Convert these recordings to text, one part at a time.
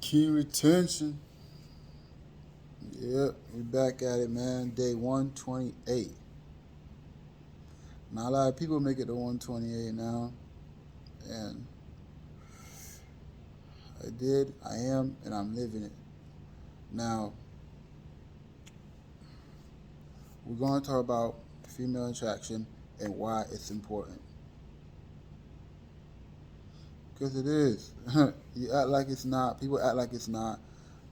Key retention. Yep, we back at it, man. Day 128. Not a lot of people make it to 128 now, and I did, I am, and I'm living it. Now, we're going to talk about female attraction and why it's important. Because it is. You act like it's not. People act like it's not.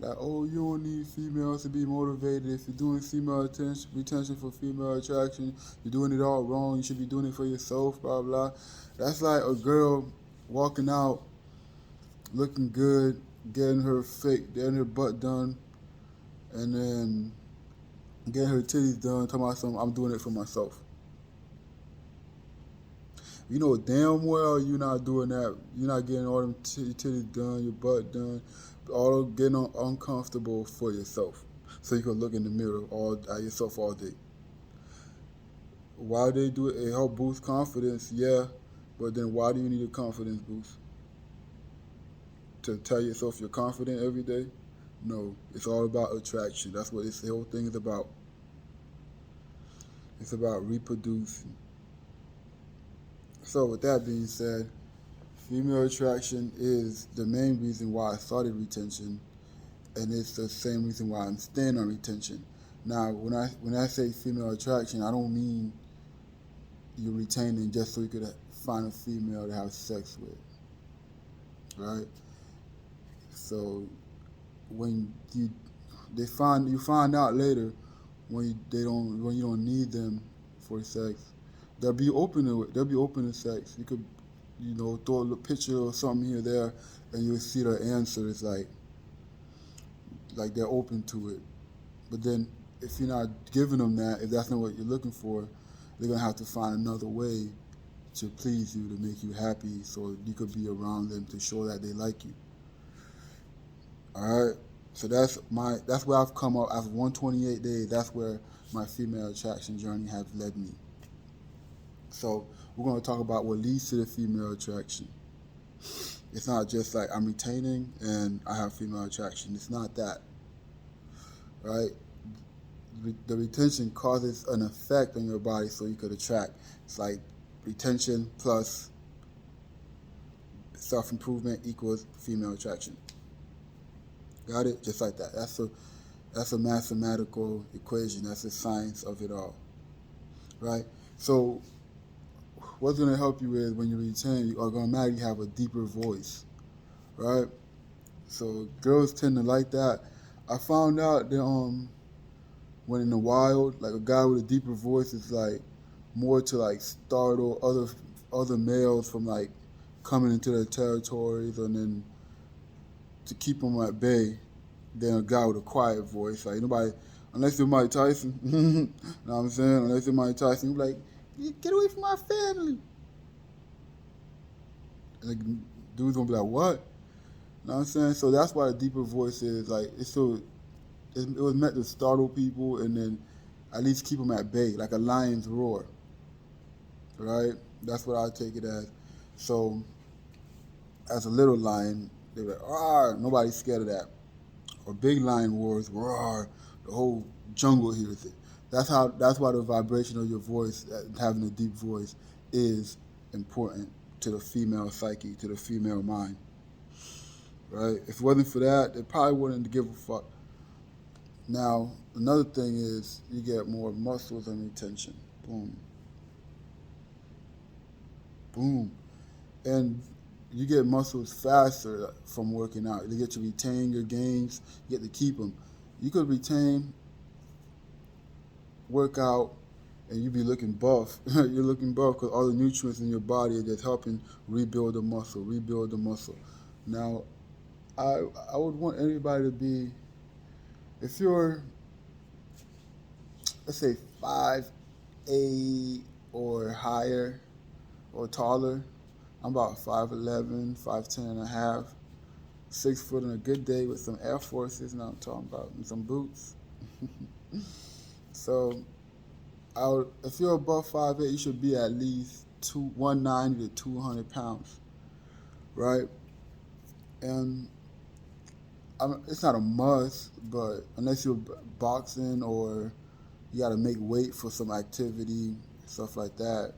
Like, oh, you don't need females to be motivated. If you're doing female retention for female attraction, you're doing it all wrong. You should be doing it for yourself, blah, blah. That's like a girl walking out looking good, getting her butt done, and then getting her titties done, talking about something, I'm doing it for myself. You know damn well you're not doing that. You're not getting all them titties done, your butt done, all getting uncomfortable for yourself. So you can look in the mirror all at yourself all day. Why they do it? It help boost confidence, yeah. But then why do you need a confidence boost? To tell yourself you're confident every day? No, it's all about attraction. That's what the whole thing is about. It's about reproducing. So with that being said, female attraction is the main reason why I started retention, and it's the same reason why I'm staying on retention. Now, when I say female attraction, I don't mean you're retaining just so you could find a female to have sex with, right? So when you find out later when you don't need them for sex, they'll be open to it. They'll be open to sex. You could throw a little picture or something here or there, and you'll see their answer is like they're open to it. But then if you're not giving them that, if that's not what you're looking for, they're gonna have to find another way to please you, to make you happy, so you could be around them to show that they like you. All right. So that's where I've come up after 128 days. That's where my female attraction journey has led me. So we're going to talk about what leads to the female attraction. It's not just like I'm retaining and I have female attraction. It's not that, right? The retention causes an effect on your body so you could attract. It's like retention plus self improvement equals female attraction. Got it? Just like that. That's a mathematical equation. That's the science of it all, right? So what's going to help you is when you retain, you are going to automatically have a deeper voice, right? So girls tend to like that. I found out that when in the wild, like a guy with a deeper voice is like more to like startle other males from like coming into their territories, and then to keep them at bay than a guy with a quiet voice. Like nobody, unless you're Mike Tyson, you know what I'm saying? Unless you're Mike Tyson, you're like, get away from my family. And the dude's gonna be like, what? You know what I'm saying? So that's why the deeper voice is like, it was meant to startle people and then at least keep them at bay, like a lion's roar, right? That's what I take it as. So as a little lion, they're like, ah, nobody's scared of that. Or big lion roars, roar, the whole jungle hears it. That's why the vibration of your voice, having a deep voice, is important to the female psyche, to the female mind. Right? If it wasn't for that, they probably wouldn't give a fuck. Now, another thing is you get more muscles and retention. Boom. Boom. And you get muscles faster from working out. You get to retain your gains, you get to keep them. You could retain, work out, and you be looking buff. You're looking buff because all the nutrients in your body are just helping rebuild the muscle. Now, I would want everybody to be, if you're, let's say 5'8" or higher or taller. I'm about 5'11", 5'10" and a half, 6 foot on a good day with some Air Forces. Now I'm talking about, and some boots. So if you're above 5'8", you should be at least 190 to 200 pounds, right? And it's not a must, but unless you're boxing or you got to make weight for some activity, stuff like that.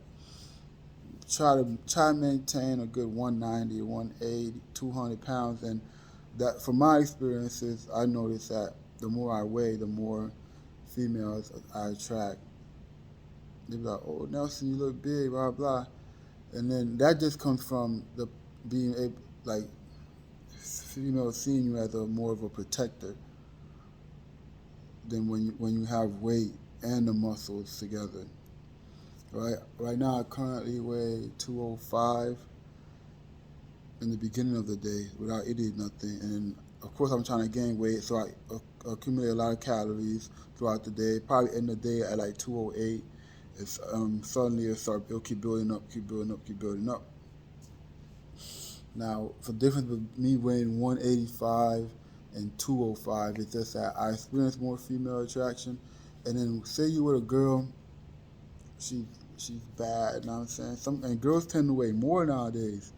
Try to maintain a good 190, 180, 200 pounds, and that from my experiences, I noticed that the more I weigh, the more females I attract. They be like, "Oh, Nelson, you look big," blah blah, and then that just comes from the being able, like, females seeing you as a more of a protector than when you have weight and the muscles together. Right now, I currently weigh 205 in the beginning of the day without eating nothing, and of course, I'm trying to gain weight, so I accumulate a lot of calories throughout the day. Probably end the day at like 208. It's suddenly it'll keep building up, keep building up, keep building up. Now, the difference with me weighing 185 and 205 is just that I experience more female attraction. And then say you with a girl, she she's bad. You know what I'm saying? And girls tend to weigh more nowadays.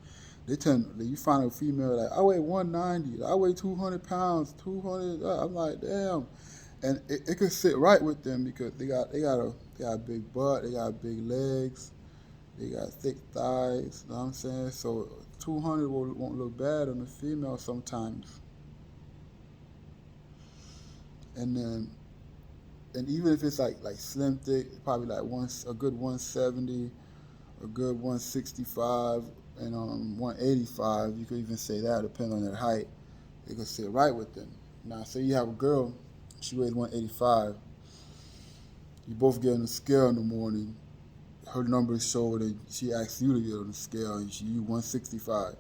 You find a female like I weigh 190, I weigh 200 pounds, 200. I'm like damn, and it could sit right with them because they got a big butt, they got big legs, they got thick thighs. You know what I'm saying? So 200 won't look bad on the female sometimes. And then and even if it's like slim thick, probably like a good 170, a good 165, and 185. You could even say that depending on their height. It could sit right with them. Now, say you have a girl, she weighs 185. You both get on the scale in the morning. Her numbers show that she asks you to get on the scale, and you 165.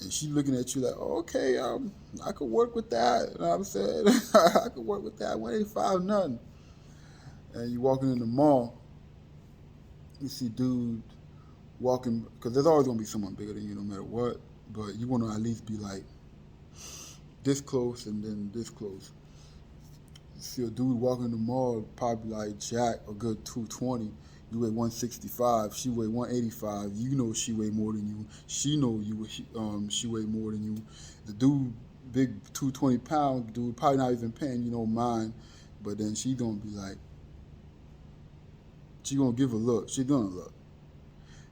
And she looking at you like, oh, okay, I could work with that. You know what I'm saying? I could work with that. 185, nothing. And you walking in the mall, you see dude walking, because there's always gonna be someone bigger than you no matter what. But you want to at least be like this close and then this close. You see a dude walking in the mall, probably like Jack, a good 220. You weigh 165. She weigh 185. You know she weigh more than you. She know she weigh more than you. The dude, big 220-pound dude, probably not even paying you no mind. But then she gonna be like, she gonna give a look. She gonna look.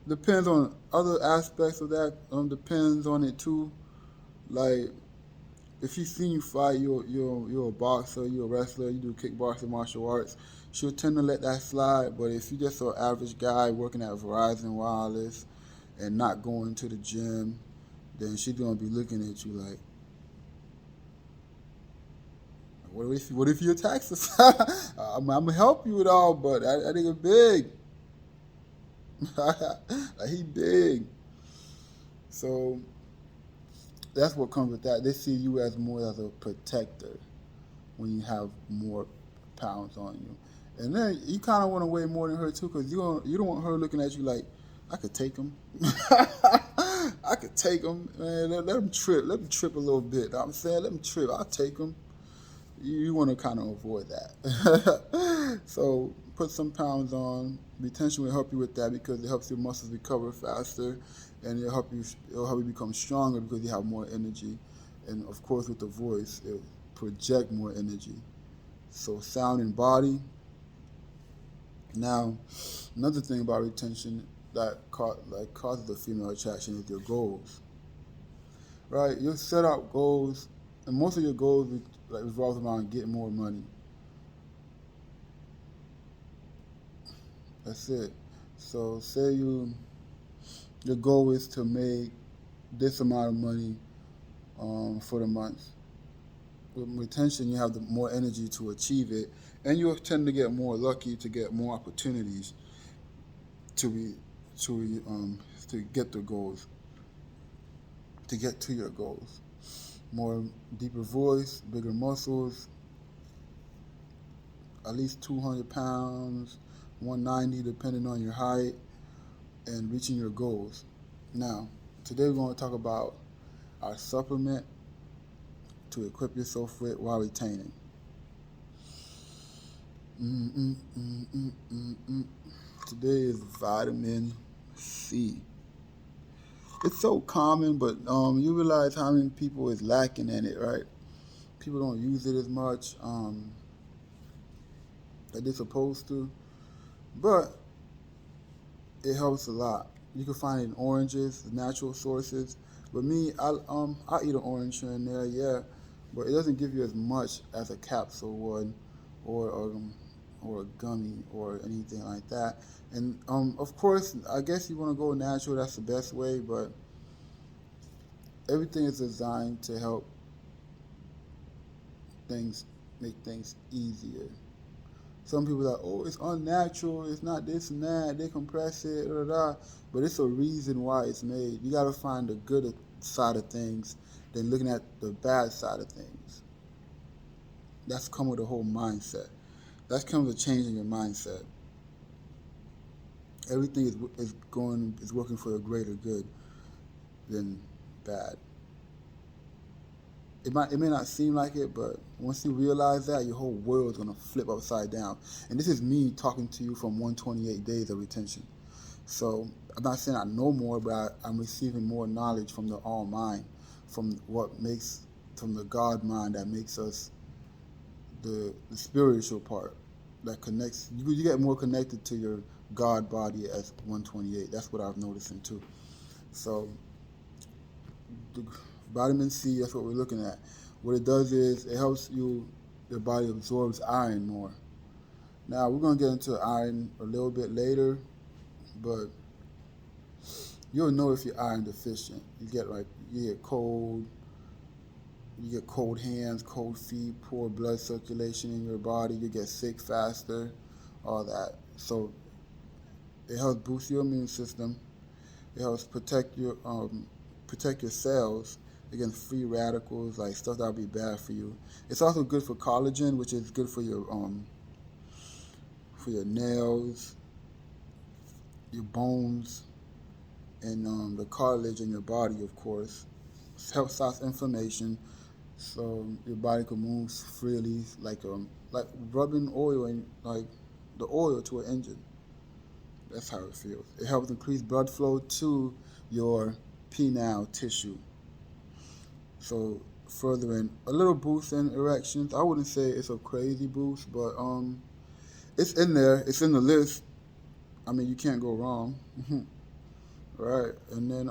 Depends on other aspects of that. Depends on it too. Like if she's seen you fight, you're a boxer, you're a wrestler, you do kickboxing, martial arts. She'll tend to let that slide. But if you're just an average guy working at Verizon Wireless and not going to the gym, then she's gonna be looking at you like, what if he attacks us? I'm gonna help you with all, but that nigga big. Like he big. So that's what comes with that. They see you as more as a protector when you have more pounds on you. And then you kind of want to weigh more than her too, because you don't want her looking at you like, I could take him. I could take him, man. Let him trip. Let him trip a little bit. You know what I'm saying, let him trip. I'll take him. You want to kind of avoid that. So put some pounds on. Retention will help you with that because it helps your muscles recover faster, and it'll help you become stronger because you have more energy, and of course with the voice it project more energy. So sound and body. Now, another thing about retention that causes the female attraction is your goals. Right? You set out goals, and most of your goals revolve around getting more money. That's it. So say your goal is to make this amount of money for the month. With retention, you have the more energy to achieve it, and you'll tend to get more lucky to get more opportunities to be to get the goals, to get to your goals. More deeper voice, bigger muscles, at least 200 pounds, 190 depending on your height, and reaching your goals. Now, today we're going to talk about our supplement to equip yourself with while retaining. Today is vitamin C. It's so common, but you realize how many people is lacking in it, right? People don't use it as much that they're supposed to, but it helps a lot. You can find it in oranges, natural sources. But me, I eat an orange here and there, yeah, but it doesn't give you as much as a capsule would, or or a gummy or anything like that. And of course, I guess you want to go natural. That's the best way. But everything is designed to help things make things easier. Some people are like, oh, it's unnatural, it's not this and that, they compress it, da, da, da. But it's a reason why it's made. You gotta find the good side of things than looking at the bad side of things. That's come with a whole mindset. That's come with changing your mindset. Everything is working for the greater good than bad. It may not seem like it, but once you realize that, your whole world is gonna flip upside down. And this is me talking to you from 128 days of retention. So I'm not saying I know more, but I'm receiving more knowledge from the All Mind, from the God mind that makes us the spiritual part that connects. You get more connected to your God body as 128. That's what I've noticed too. So the vitamin C, that's what we're looking at. What it does is it helps your body absorbs iron more. Now we're gonna get into iron a little bit later, but you'll know if you're iron deficient. You get cold hands, cold feet, poor blood circulation in your body. You get sick faster, all that. So it helps boost your immune system. It helps protect your cells against free radicals, like stuff that would be bad for you. It's also good for collagen, which is good for your nails, your bones, and the cartilage in your body, of course. It helps stop inflammation, so your body can move freely, like rubbing oil in like the oil to an engine. That's how it feels. It helps increase blood flow to your penile tissue. So furthering a little boost in erections. I wouldn't say it's a crazy boost, but it's in there. It's in the list. I mean, you can't go wrong, right? And then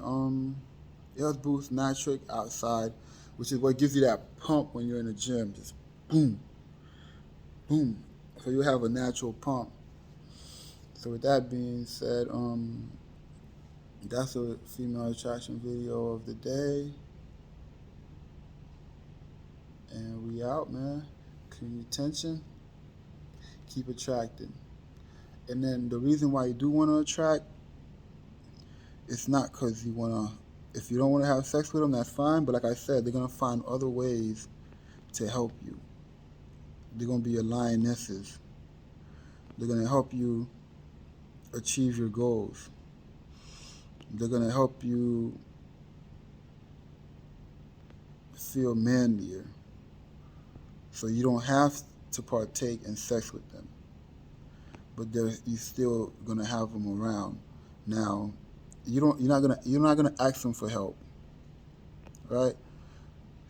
it helps boost nitric outside, which is what gives you that pump when you're in the gym. Just boom, boom. So you have a natural pump. So with that being said, that's a female attraction video of the day. And we out, man. Keep attention. Keep attracting. And then the reason why you do want to attract, it's not because you want to, if you don't want to have sex with them, that's fine. But like I said, they're going to find other ways to help you. They're going to be your lionesses. They're going to help you achieve your goals. They're going to help you feel manlier. So you don't have to partake in sex with them. But you're still gonna have them around. Now, you're not gonna ask them for help, right?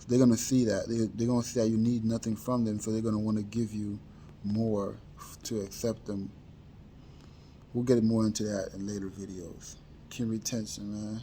They're gonna see that. They're gonna see that you need nothing from them, so they're gonna want to give you more to accept them. We'll get more into that in later videos. Keep retention, man.